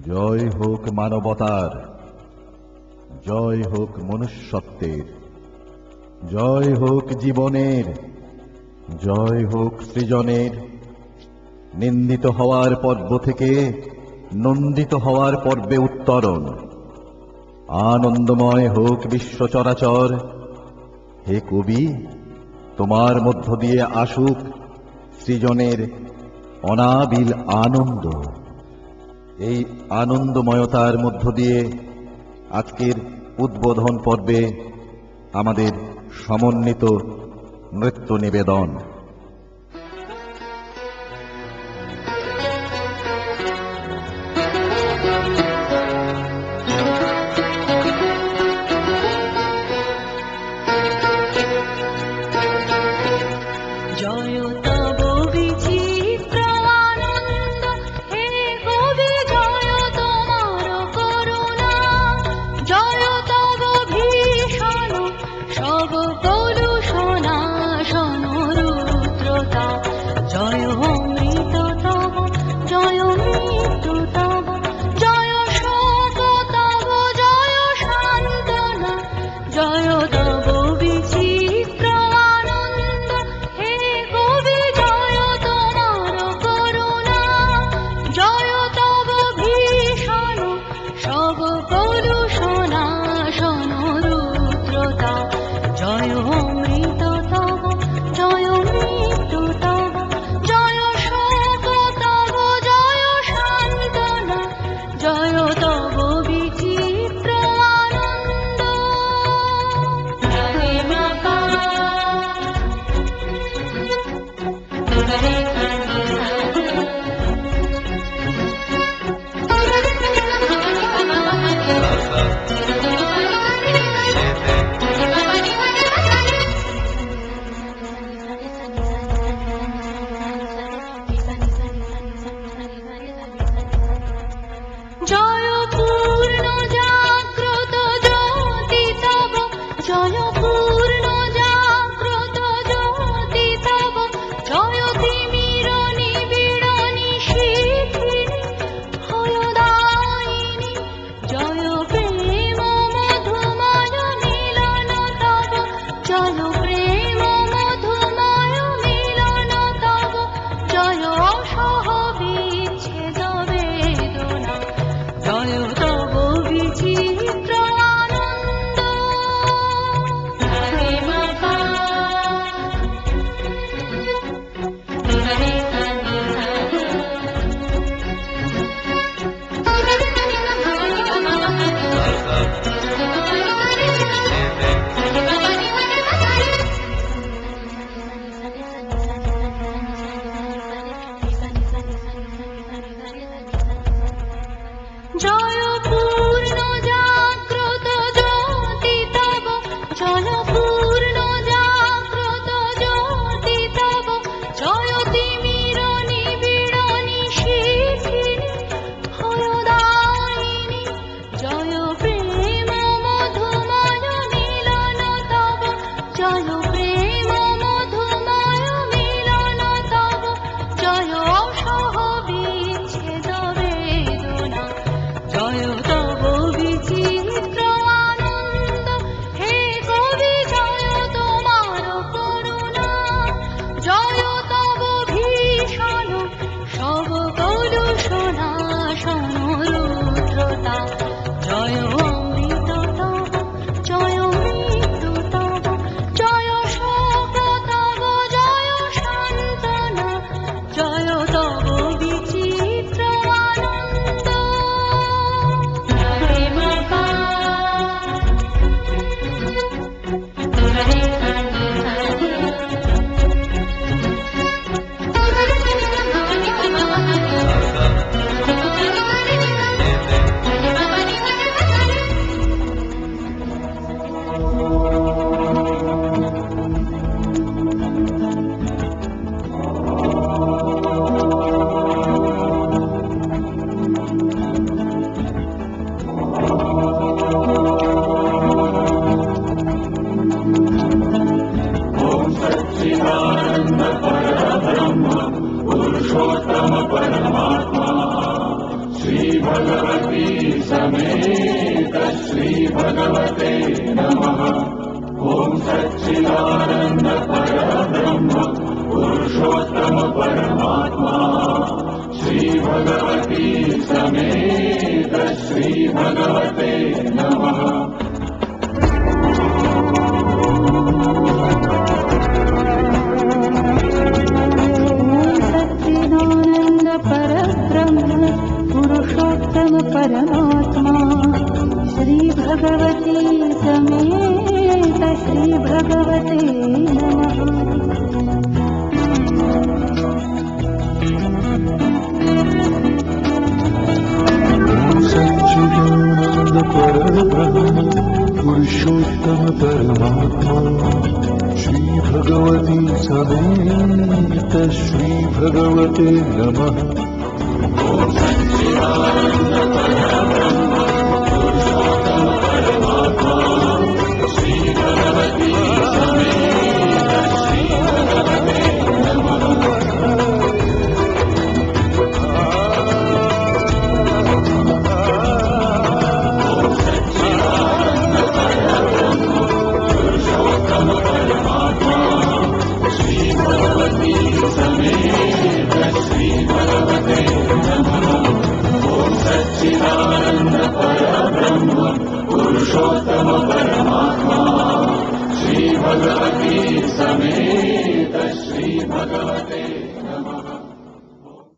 জয় হোক মানবতার, জয় হোক মনুষ্যত্বের, জয় হোক জীবনের, জয় হোক সৃজনের। নিন্দিত হওয়ার পর্ব থেকে নন্দিত হওয়ার পর্বে উত্তরণ। আনন্দময় হোক বিশ্ব চরাচর। হে কবি, তোমার মধ্য দিয়ে আসুক সৃজনের অনাবিল আনন্দ। এই আনন্দময়তার মধ্য দিয়ে আজকের উদ্বোধন পর্বে আমাদের সমন্বিত নৃত্য নিবেদন। भगवती समेत श्री भगवते नमः। ओम सच्चिदानंद परब्रह्म पुरुषोत्तम परमात्मा श्री भगवती समेत श्री भगवते नमः। सच्चिदानंद परब्रह्म पुरुषोत्तम परमात्मा श्री भगवती समेत श्री भगवते नमः। सच्चिदानंद परब्रह्म पुरुषोत्तम परमात्मा श्री भगवती समेत श्री भगवते नमः। ओम सच्चिदानंद परब्रह्म पुरुषोत्तम परमात्मा श्री भगवती समेत श्री भगवते नमः। ओम सच्चिदानंद परब्रह्म पुरुषोत्तम परमात्मा श्री भगवती समेत श्री भगवते नमः। ओम सच्चिदानंद परब्रह्म पुरुषोत्तम परमात्मा श्री भगवती समेत श्री भगवते